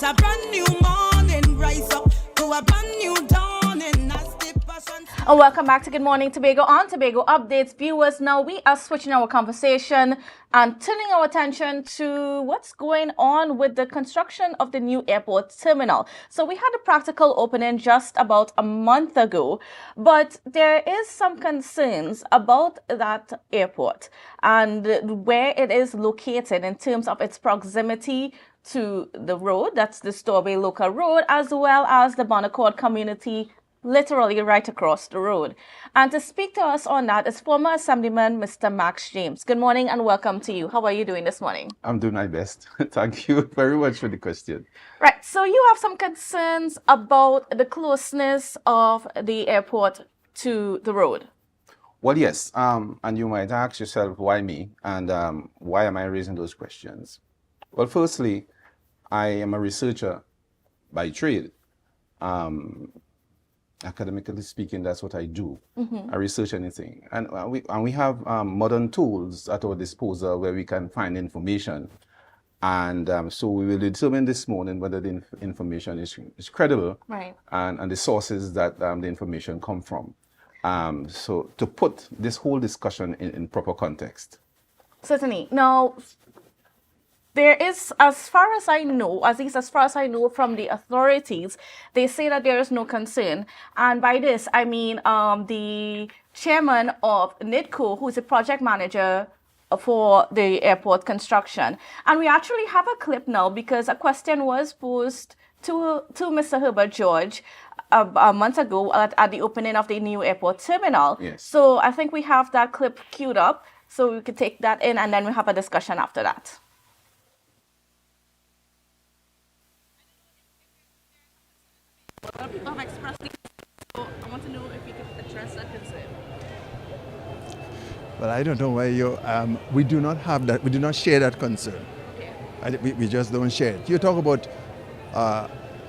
a brand new morning. Rise up to a brand new dawning. As the passion. And welcome back to Good Morning Tobago on Tobago Updates. Viewers, now we are switching our conversation and turning our attention to what's going on with the construction of the new airport terminal. So we had a practical opening just about a month ago, but there is some concerns about that airport and where it is located in terms of its proximity to the road, that's the Tobago local road, as well as the Bonaccord community literally right across the road. And to speak to us on that is former Assemblyman Mr. Max James. Good morning and welcome to you. How are you doing this morning? I'm doing my best. Thank you very much for the question. Right, so you have some concerns about the closeness of the airport to the road. Well, yes, and you might ask yourself, why me? And why am I raising those questions? Well, firstly, I am a researcher by trade. Academically speaking, that's what I do. I research anything. And we have modern tools at our disposal where we can find information. And so we will determine this morning whether the information is credible, Right. and the sources that the information come from. So to put this whole discussion in proper context. Certainly. Now, there is, as far as I know, at least as far as I know from the authorities, they say that there is no concern. And by this, I mean the chairman of NIDCO, who is a project manager for the airport construction. And we actually have a clip now because a question was posed to Mr. Herbert George a month ago at the opening of the new airport terminal. Yes. So I think we have that clip queued up, so we could take that in and then we have a discussion after that. Of expressing, so I want to know if you could address that concern. Well, I don't know why you. We do not have that. We do not share that concern. We just don't share it. You talk about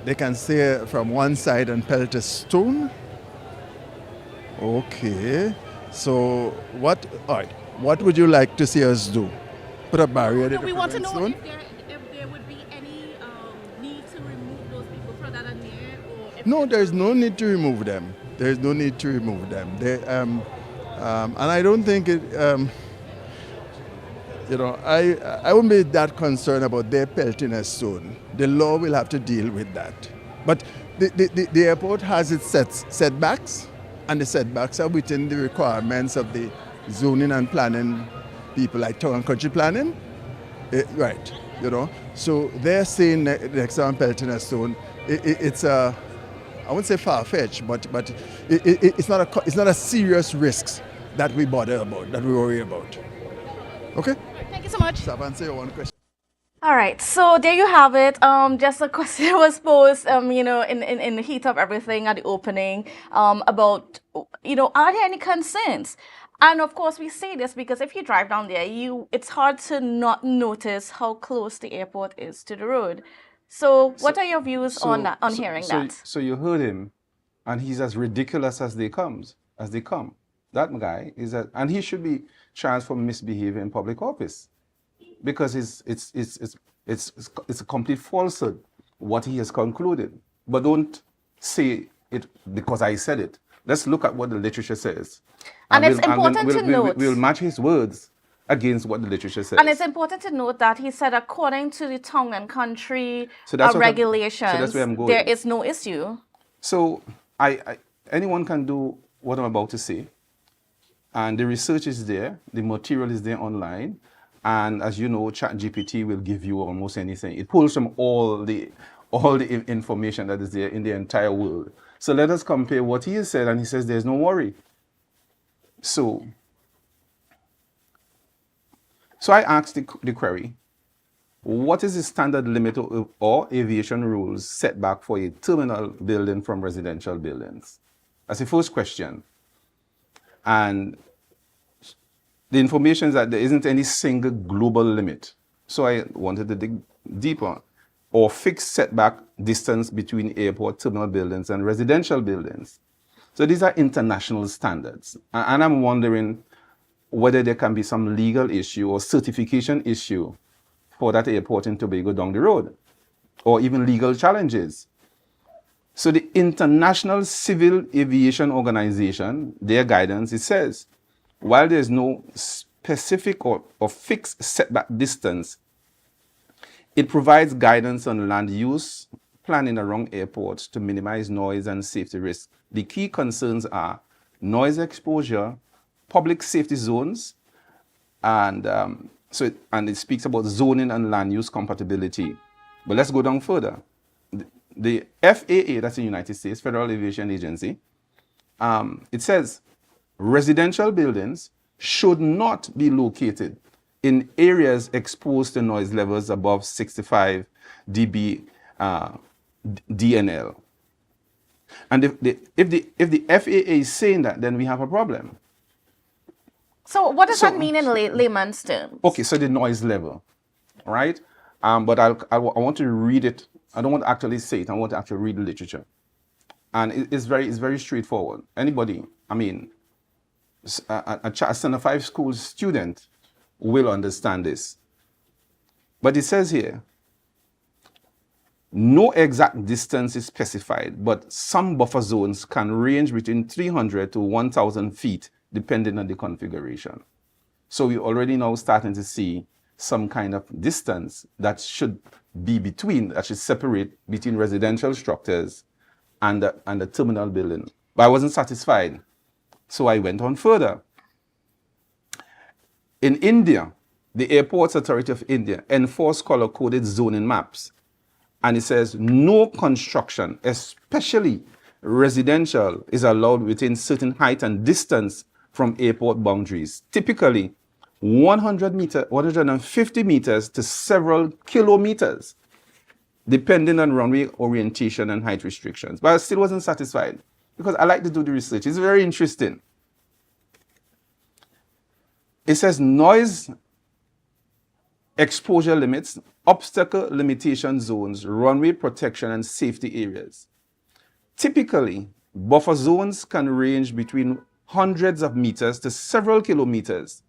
they can say from one side and pelt a stone. Okay. So what? All right. What would you like to see us do? Put a barrier there? We want to know stone? if there would be any need to remove those people further than there, or if No, there is no need to remove them. There is no need to remove them. They, and I don't think it. I wouldn't be that concerned about their pelting a stone. The law will have to deal with that. But the airport has its setbacks, and the setbacks are within the requirements of the zoning and planning people, like town and country planning. Right, So they're saying next time pelting a stone, it's a, I wouldn't say far-fetched, but it's not a serious risk that we bother about, that we worry about. Okay? Thank you so much. So I've answered your one question. All right, so there you have it. Just a question was posed, in the heat of everything at the opening, about, are there any concerns? And of course, we say this because if you drive down there, it's hard to not notice how close the airport is to the road. So what are your views on that, on hearing that? So you heard him, and he's as ridiculous as they come. That guy is and he should be charged for misbehavior in public office, because it's a complete falsehood what he has concluded. But don't say it because I said it. Let's look at what the literature says. And it's important to note. We'll match his words against what the literature says. And it's important to note that he said, according to the town and country regulations, there is no issue. So anyone can do what I'm about to say. And the research is there, the material is there online. And as you know, ChatGPT will give you almost anything. It pulls from all the information that is there in the entire world. So let us compare what he has said, and he says there's no worry. So I asked the query, what is the standard limit or aviation rules set back for a terminal building from residential buildings? That's the first question. And the information is that there isn't any single global limit. So I wanted to dig deeper. Or fixed setback distance between airport terminal buildings and residential buildings. So these are international standards. And I'm wondering whether there can be some legal issue or certification issue for that airport in Tobago down the road. or even legal challenges. So the International Civil Aviation Organization, their guidance, it says, while there's no specific or fixed setback distance, it provides guidance on land use planning around airports to minimize noise and safety risks. The key concerns are noise exposure, public safety zones, and it speaks about zoning and land use compatibility. But let's go down further. The FAA, that's the United States Federal Aviation Agency, it says residential buildings should not be located in areas exposed to noise levels above 65 dB DNL. And if the FAA is saying that, then we have a problem. So what does that mean in layman's terms? Okay, so the noise level, right? But I want to read it. I don't want to actually say it. I want to actually read the literature. And it's very straightforward. Anybody, I mean, a Standard 5 school student will understand this. But it says here, no exact distance is specified, but some buffer zones can range between 300 to 1,000 feet, depending on the configuration. So we're already now starting to see some kind of distance that should be that should separate between residential structures and the terminal building. But I wasn't satisfied, so I went on further. In India, the Airports Authority of India enforce color-coded zoning maps. And it says no construction, especially residential, is allowed within certain height and distance from airport boundaries. Typically, 150 meters to several kilometers, depending on runway orientation and height restrictions. But I still wasn't satisfied because I like to do the research. It's very interesting. It says noise exposure limits, obstacle limitation zones, runway protection, and safety areas. Typically, buffer zones can range between hundreds of meters to several kilometers.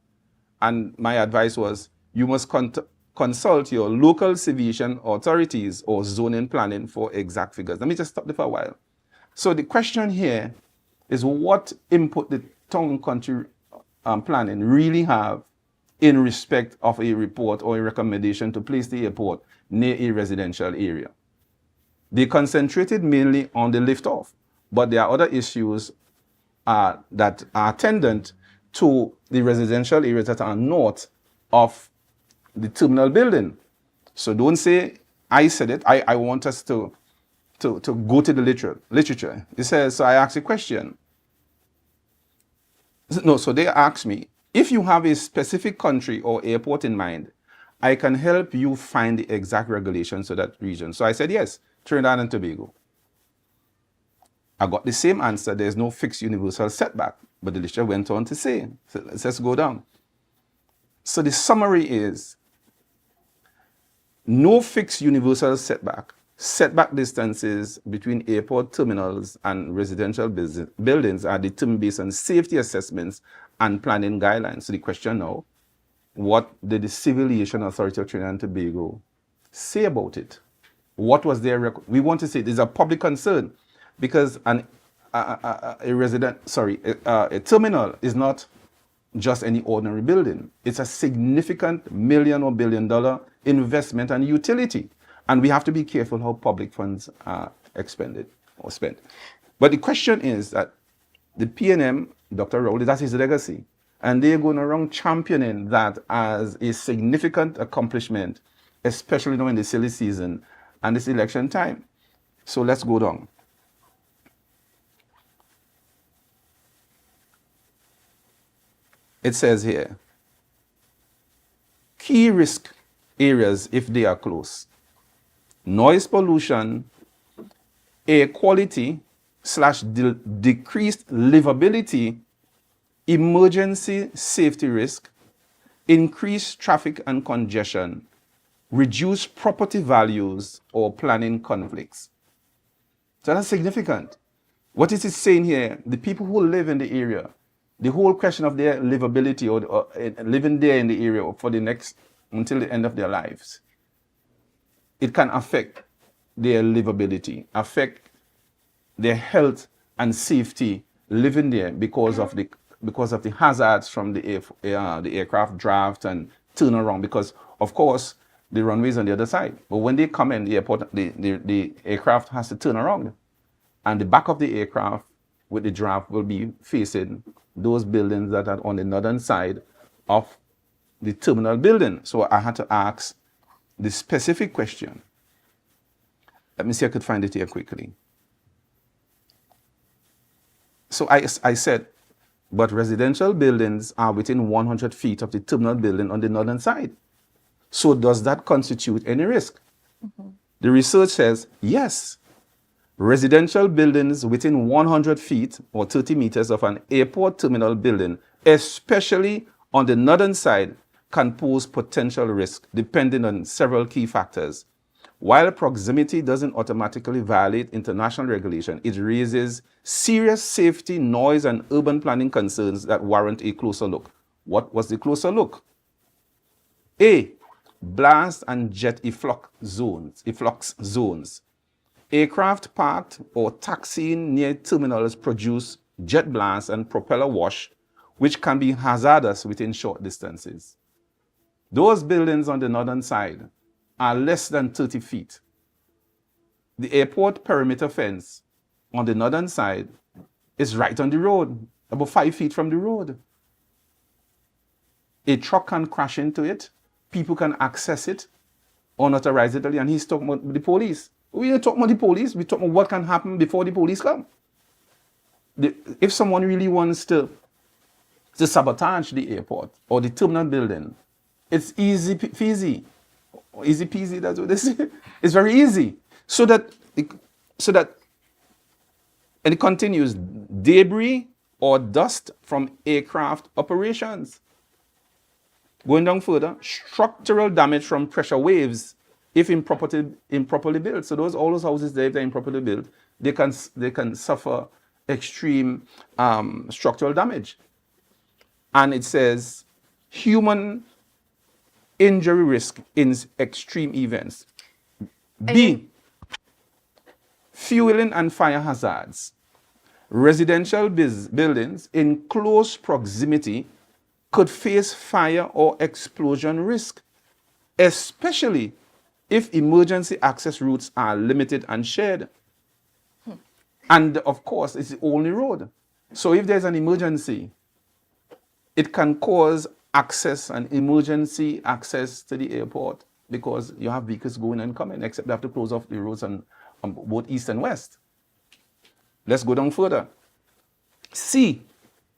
And my advice was, you must consult your local aviation authorities or zoning planning for exact figures. Let me just stop there for a while. So the question here is, what input the town and country planning really have in respect of a report or a recommendation to place the airport near a residential area? They concentrated mainly on the lift-off, but there are other issues that are attendant to the residential areas that are north of the terminal building. So don't say I said it. I want us to go to the literature. It says, so I asked a question. No, so they asked me, if you have a specific country or airport in mind, I can help you find the exact regulations of that region. So I said, yes, Trinidad and Tobago. I got the same answer. There's no fixed universal setback. But the literature went on to say, so let's go down. So the summary is, no fixed universal setback. Setback distances between airport terminals and residential buildings are determined based on safety assessments and planning guidelines. So the question now, what did the Civil Aviation Authority of Trinidad and Tobago say about it? What was their record? We want to say there's a public concern because a terminal is not just any ordinary building. It's a significant million or billion-dollar investment and utility. And we have to be careful how public funds are expended or spent. But the question is that the PNM, Dr. Rowley, that's his legacy. And they're going around championing that as a significant accomplishment, especially now in the silly season and this election time. So let's go down. It says here, key risk areas if they are close: noise pollution, air quality / decreased livability, emergency safety risk, increased traffic and congestion, reduced property values, or planning conflicts. So that's significant. What is it saying here? The people who live in the area, the whole question of their livability or living there in the area for the next, until the end of their lives, it can affect their livability, affect their health and safety living there because of the hazards from the aircraft draft and turnaround. Because of course the runway is on the other side, but when they come in the airport, the aircraft has to turn around, and the back of the aircraft with the draft will be facing those buildings that are on the northern side of the terminal building. So I had to ask the specific question. Let me see if I could find it here quickly. So I said, but residential buildings are within 100 feet of the terminal building on the northern side. So does that constitute any risk? The research says, yes. Residential buildings within 100 feet or 30 meters of an airport terminal building, especially on the northern side, can pose potential risk depending on several key factors. While proximity doesn't automatically violate international regulation, it raises serious safety, noise, and urban planning concerns that warrant a closer look. What was the closer look? A, blast and jet efflux zones. Aircraft parked or taxiing near terminals produce jet blast and propeller wash, which can be hazardous within short distances. Those buildings on the northern side are less than 30 feet. The airport perimeter fence on the northern side is right on the road, about 5 feet from the road. A truck can crash into it, people can access it unauthorizedly, and he's talking about the police. We ain't talking about the police, we're talking about what can happen before the police come. If someone really wants to sabotage the airport or the terminal building, it's easy peasy. Easy peasy, that's what they say. It's very easy. And it continues, debris or dust from aircraft operations. Going down further, structural damage from pressure waves if improperly built. So all those houses there, if they're improperly built, they can suffer extreme structural damage. And it says human injury risk in extreme events. B, fueling and fire hazards. Residential buildings in close proximity could face fire or explosion risk, especially if emergency access routes are limited and shared. And of course, it's the only road. So if there's an emergency, it can cause access and emergency access to the airport because you have vehicles going and coming, except they have to close off the roads on both east and west. Let's go down further. C,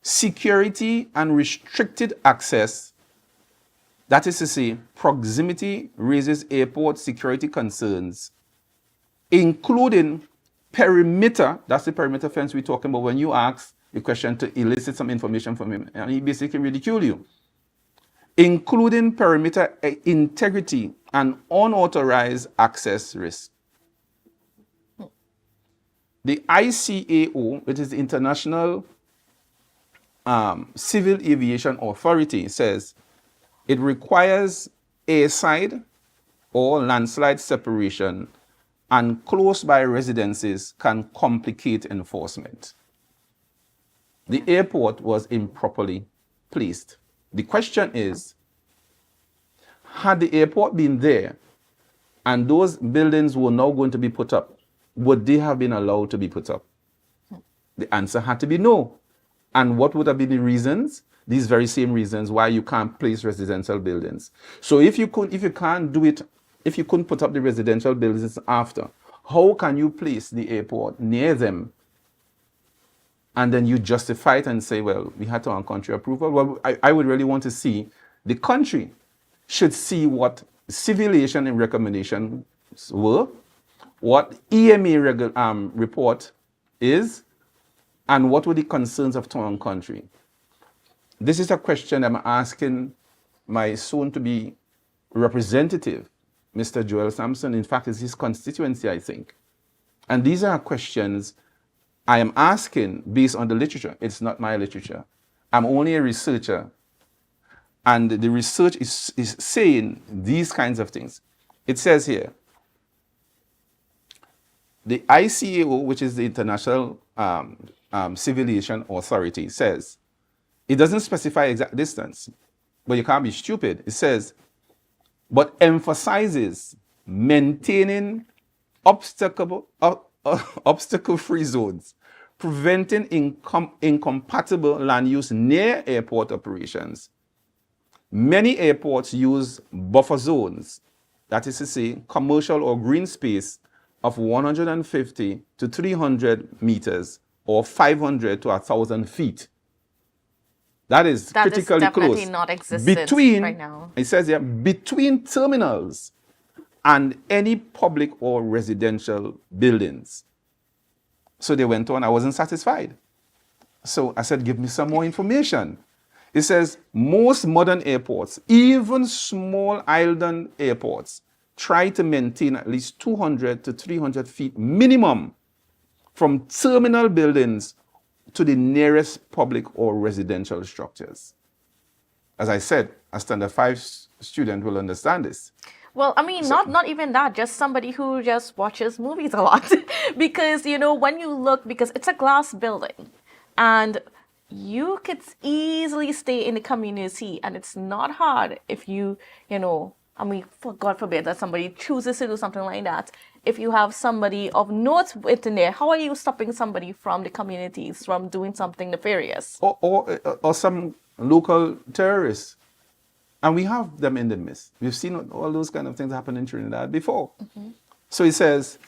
security and restricted access. That is to say, proximity raises airport security concerns, including perimeter. That's the perimeter fence we're talking about when you ask the question to elicit some information from him, and he basically ridicule you. Including perimeter integrity and unauthorized access risk. The ICAO, which is the International Civil Aviation Authority, says it requires airside or landslide separation, and close by residences can complicate enforcement. The airport was improperly placed. The question is, had the airport been there and those buildings were now going to be put up, would they have been allowed to be put up? The answer had to be no. And what would have been the reasons? These very same reasons why you can't place residential buildings. So if you couldn't put up the residential buildings after, how can you place the airport near them? And then you justify it and say, well, we had to on country approval. Well, I would really want to see, the country should see what civilization and recommendations were, what EMA report is, and what were the concerns of town and country. This is a question I'm asking my soon-to-be representative, Mr. Joel Sampson. In fact, it's his constituency, I think. And these are questions I am asking based on the literature. It's not my literature. I'm only a researcher. And the research is saying these kinds of things. It says here, the ICAO, which is the International Civil Aviation Authority, says it doesn't specify exact distance, but you can't be stupid. It says, but emphasizes maintaining obstacle-free zones, preventing incompatible land use near airport operations. Many airports use buffer zones, that is to say, commercial or green space of 150 to 300 meters or 500 to 1,000 feet. That is critically definitely close. not existent right now. It says here, between terminals and any public or residential buildings. So they went on. I wasn't satisfied. So I said, give me some more information. It says most modern airports, even small island airports, try to maintain at least 200 to 300 feet minimum from terminal buildings to the nearest public or residential structures. As I said, a standard 5 student will understand this. Well, I mean, not even that, just somebody who just watches movies a lot. Because, you know, when you look, because it's a glass building, and you could easily stay in the community, and it's not hard if you know, I mean, for God forbid that somebody chooses to do something like that. If you have somebody of note within there, how are you stopping somebody from the communities from doing something nefarious? Or some local terrorists. And we have them in the midst. We've seen all those kind of things happen in Trinidad before. Mm-hmm. So he says,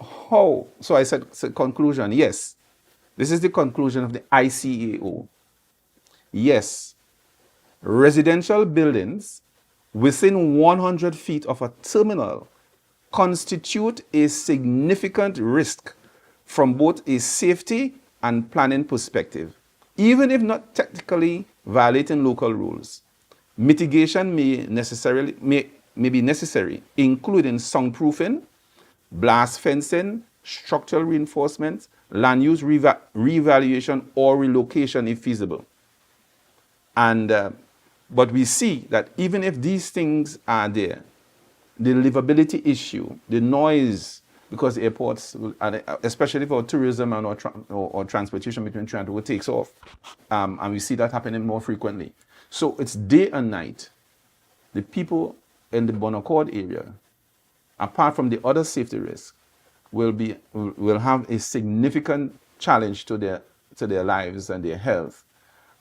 how? So I said, conclusion, yes. This is the conclusion of the ICAO. Yes, residential buildings within 100 feet of a terminal constitute a significant risk from both a safety and planning perspective, even if not technically violating local rules. Mitigation may be necessary, including soundproofing, blast fencing, structural reinforcement, land use reevaluation, or relocation if feasible. And but we see that even if these things are there, the livability issue, the noise, because airports, especially for tourism and or transportation between Trinidad, takes off, and we see that happening more frequently. So it's day and night. The people in the Bonaccord area, apart from the other safety risks, will have a significant challenge to their lives and their health.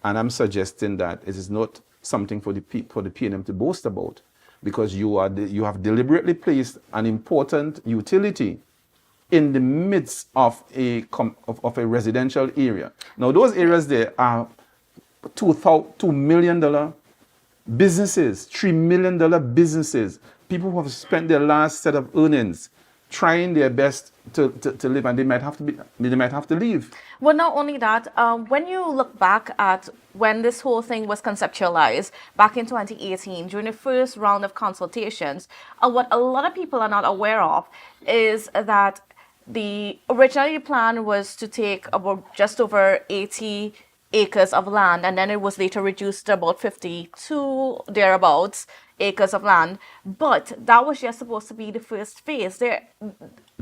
And I'm suggesting that it is not something for the PNM to boast about, because you have deliberately placed an important utility in the midst of a residential area. Now those areas there are $2 million businesses, $3 million businesses, people who have spent their last set of earnings trying their best to live, and they might have to leave. Well, not only that, when you look back at when this whole thing was conceptualized back in 2018 during the first round of consultations, what a lot of people are not aware of is that the original plan was to take about just over 80 acres of land, and then it was later reduced to about 52 thereabouts acres of land. But that was just supposed to be the first phase.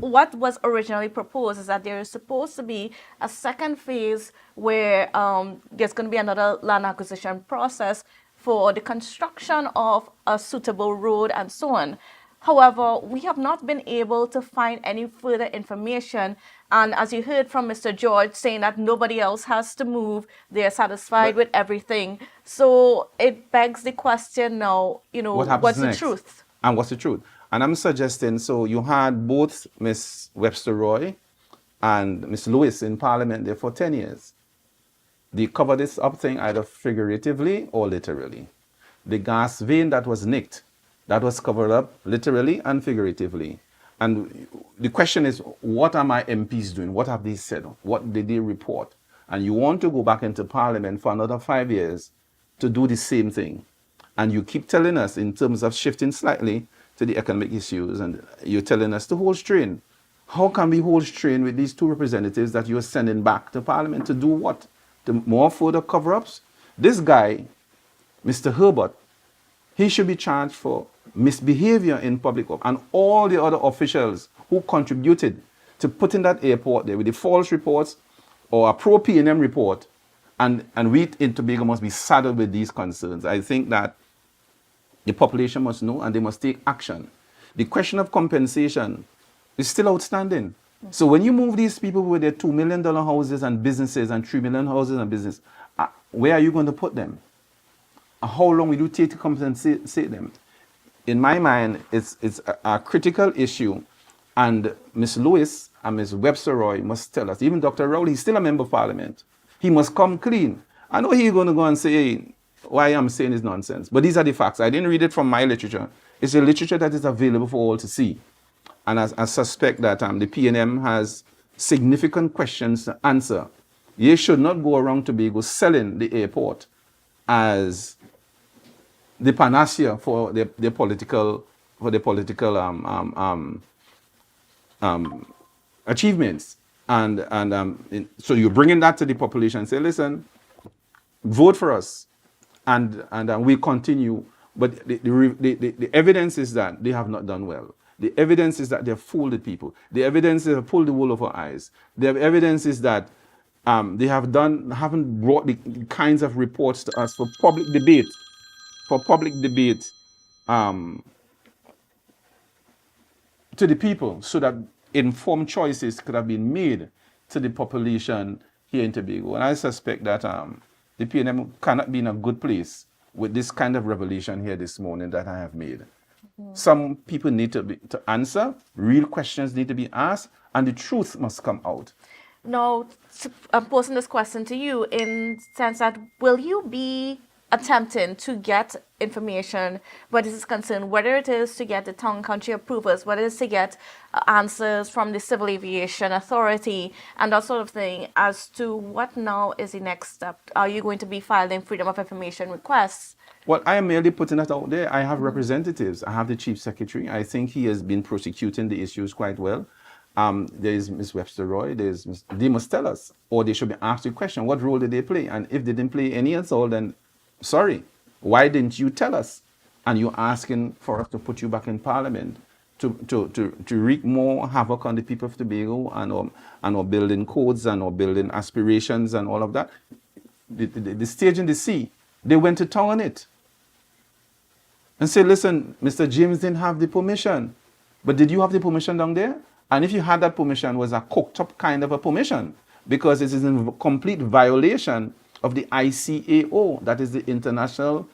What was originally proposed is that there is supposed to be a second phase where there's going to be another land acquisition process for the construction of a suitable road and so on. However, we have not been able to find any further information. And as you heard from Mr. George saying that nobody else has to move, they're satisfied with everything. So it begs the question now, what's the truth? And what's the truth? And I'm suggesting, so you had both Ms. Webster Roy and Ms. Lewis in Parliament there for 10 years. They covered this up thing either figuratively or literally. The gas vein that was nicked, that was covered up literally and figuratively. And the question is, what are my MPs doing? What have they said? What did they report? And you want to go back into Parliament for another 5 years to do the same thing. And you keep telling us in terms of shifting slightly to the economic issues, and you're telling us to hold strain. How can we hold strain with these two representatives that you're sending back to Parliament to do what? To more further cover-ups? This guy, Mr. Herbert, he should be charged for misbehavior in public, and all the other officials who contributed to put in that airport there with the false reports or a pro PNM report, and we in Tobago must be saddled with these concerns. I think that the population must know and they must take action. The question of compensation is still outstanding. So when you move these people with their $2 million houses and businesses and $3 million houses and business, where are you going to put them? How long will you take to compensate them? In my mind, it's a critical issue, and Ms. Lewis and Ms. Webster-Roy must tell us. Even Dr. Rowley, he's still a member of parliament. He must come clean. I know he's going to go and say, hey, why I'm saying is nonsense, but these are the facts. I didn't read it from my literature. It's a literature that is available for all to see. And I suspect that the PNM has significant questions to answer. You should not go around Tobago selling the airport as the panacea for their political achievements. So you're bringing that to the population and say, listen, vote for us, and we continue. But the evidence is that they have not done well. The evidence is that they've fooled the people. The evidence is they've pulled the wool over eyes. The evidence is that they haven't brought the kinds of reports to us for public debate, to the people, so that informed choices could have been made to the population here in Tobago. And I suspect that the PNM cannot be in a good place with this kind of revelation here this morning that I have made. Some people need to answer, real questions need to be asked, and the truth must come out. Now, I'm posing this question to you in the sense that will you be attempting to get information where this is concerned, whether it is to get the town and country approvals, whether it is to get answers from the Civil Aviation Authority and that sort of thing, as to what now is the next step? Are you going to be filing freedom of information requests? Well, I am merely putting that out there. I have representatives. I have the Chief Secretary. I think he has been prosecuting the issues quite well. There is Ms. Webster-Roy. They must tell us, or they should be asked the question, what role did they play? And if they didn't play any at all, then sorry, why didn't you tell us? And you're asking for us to put you back in Parliament to wreak more havoc on the people of Tobago and or building codes and or building aspirations and all of that. The stage in the sea, they went to town on it and said, listen, Mr. James didn't have the permission, but did you have the permission down there? And if you had that permission, it was a cooked up kind of a permission, because it is in complete violation of the ICAO, that is the International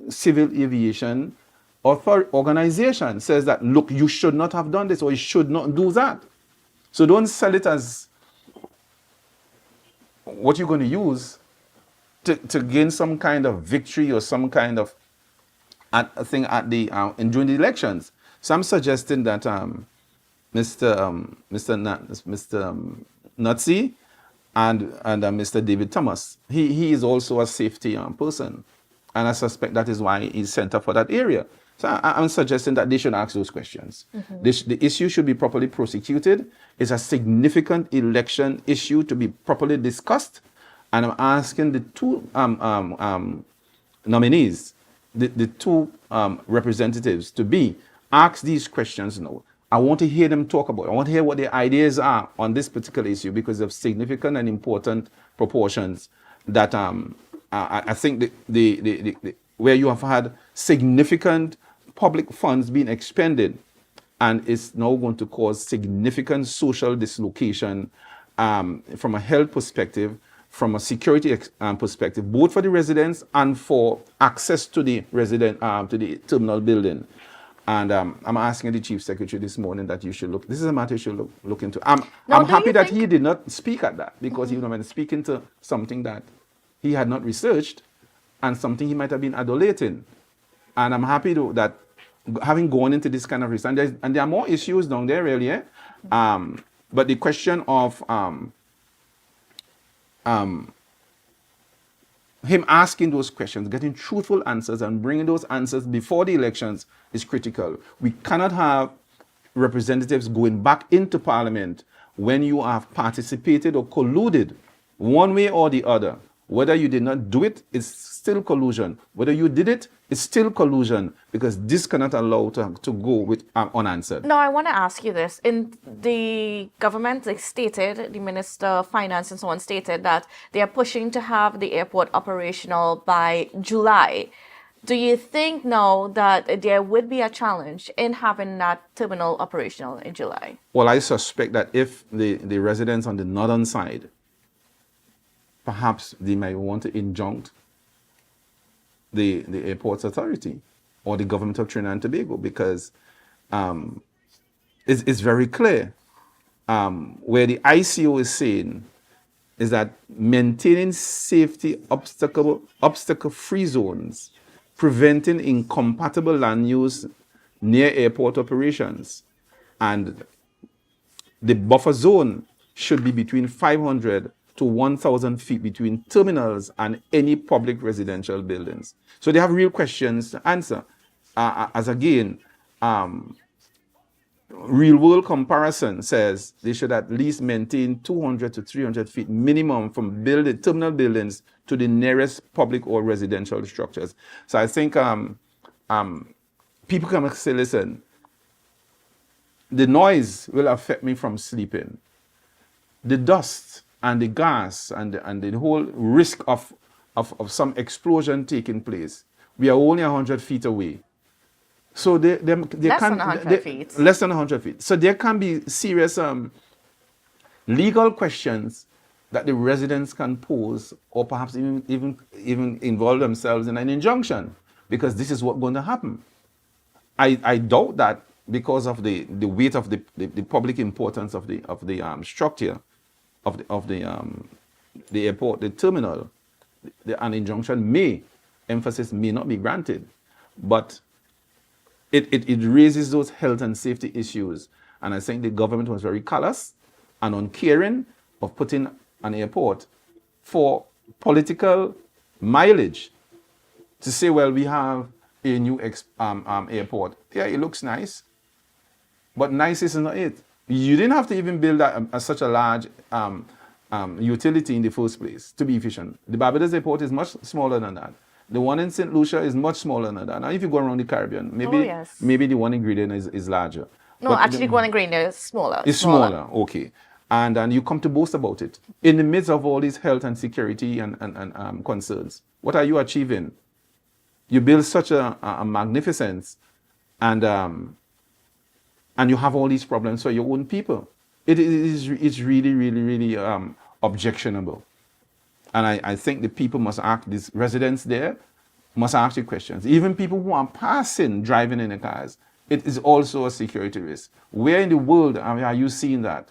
Civil Aviation Organization, says that, look, you should not have done this, or you should not do that. So don't sell it as what you're going to use to gain some kind of victory or some kind of thing during the elections. So I'm suggesting that Mr. Nutsi and Mr. David Thomas, he is also a safety person, and I suspect that is why he's sent up for that area. So I'm suggesting that they should ask those questions. The issue should be properly prosecuted. It's a significant election issue to be properly discussed, and I'm asking the two nominees, the two representatives, to be asked these questions now. I want to hear them talk about it. I want to hear what their ideas are on this particular issue, because of significant and important proportions that I think where you have had significant public funds being expended, and it's now going to cause significant social dislocation from a health perspective, from a security perspective, both for the residents and for access to the terminal building. And I'm asking the Chief Secretary this morning that you should look. This is a matter you should look into. I'm happy that he did not speak at that, because he would have been speaking to something that he had not researched and something he might have been adulating. And I'm happy that having gone into this kind of research, and there are more issues down there really, but the question of him asking those questions, getting truthful answers and bringing those answers before the elections is critical. We cannot have representatives going back into Parliament when you have participated or colluded one way or the other Whether you did not do it, it's still collusion. Whether you did it, it's still collusion, because this cannot allow to go with unanswered. Now, I want to ask you this. In the government, they stated, the Minister of Finance and so on stated that they are pushing to have the airport operational by July. Do you think now that there would be a challenge in having that terminal operational in July? Well, I suspect that if the residents on the northern side, perhaps they might want to injunct the airports authority or the government of Trinidad and Tobago, because it's very clear where the ICO is saying is that maintaining safety obstacle-free zones, preventing incompatible land use near airport operations, and the buffer zone should be between 500 to 1,000 feet between terminals and any public residential buildings. So they have real questions to answer. As again, real world comparison says they should at least maintain 200 to 300 feet minimum from terminal buildings to the nearest public or residential structures. So I think people can say, listen, the noise will affect me from sleeping. The dust and the gas and the whole risk of some explosion taking place, we are only 100 feet away. So they Less can than 100 feet. Less than 100 feet. So there can be serious legal questions that the residents can pose, or perhaps even involve themselves in an injunction, because this is what's going to happen. I doubt that, because of the weight of the public importance of the structure of the airport, the terminal, an injunction emphasis may not be granted, but it raises those health and safety issues. And I think the government was very callous and uncaring of putting an airport for political mileage, to say, well, we have a new airport. Yeah, it looks nice, but nice is not it. You didn't have to even build such a large utility in the first place to be efficient. The Barbados airport is much smaller than that. The one in St. Lucia is much smaller than that. Now, if you go around the Caribbean, maybe the one in Grenada is larger. No, but actually, the one in Grenada is smaller. It's smaller, okay. And you come to boast about it. In the midst of all these health and security and concerns, what are you achieving? You build such a magnificence, and you have all these problems for your own people. It's really, really, really objectionable. And I think the people must ask, these residents there must ask the questions. Even people who are passing, driving in the cars, it is also a security risk. Where in the world are you seeing that?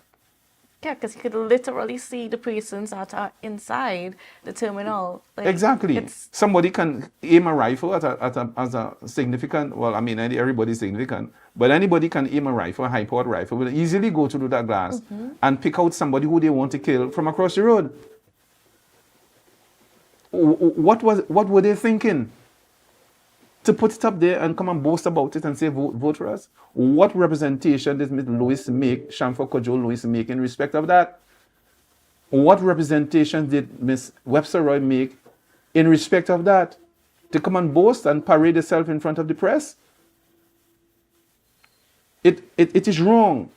Yeah, because you could literally see the persons that are inside the terminal. Like, exactly. Somebody can aim a rifle at a significant, well, I mean, everybody's significant, but anybody can aim a rifle, a high-powered rifle, will easily go through that glass and pick out somebody who they want to kill from across the road. What were they thinking? To put it up there and come and boast about it and say, vote for us? What representation did Ms. Lewis make, Shamfa Kojo Lewis make in respect of that? What representation did Ms. Webster Roy make in respect of that? To come and boast and parade herself in front of the press? It is wrong.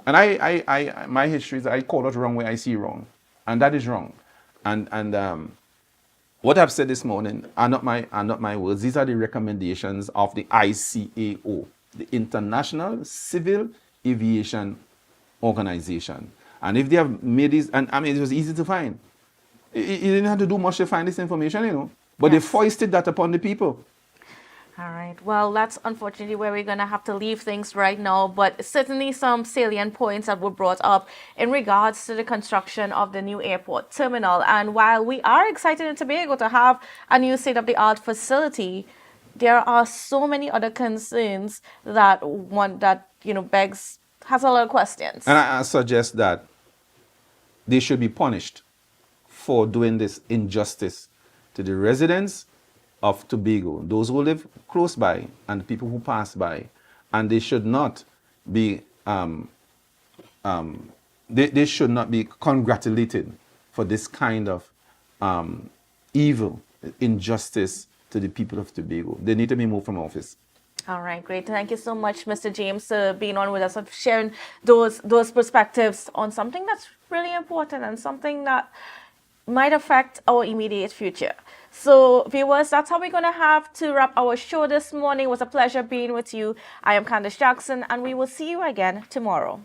And I my history is I call it wrong where I see wrong. And that is wrong. And what I've said this morning are not my words. These are the recommendations of the ICAO, the International Civil Aviation Organization. And if they have made this, and I mean, it was easy to find. You didn't have to do much to find this information, But they foisted that upon the people. All right. Well, that's unfortunately where we're going to have to leave things right now. But certainly some salient points that were brought up in regards to the construction of the new airport terminal. And while we are excited in Tobago to have a new state-of-the-art facility, there are so many other concerns that has a lot of questions. And I suggest that they should be punished for doing this injustice to the residents of Tobago, those who live close by and people who pass by, and they should not be they should not be congratulated for this kind of evil, injustice to the people of Tobago. They need to be moved from office. All right, great. Thank you so much, Mr. James, for being on with us, for sharing those perspectives on something that's really important and something that might affect our immediate future. So, viewers, that's how we're going to have to wrap our show this morning. It was a pleasure being with you. I am Kandace Jackson, and we will see you again tomorrow.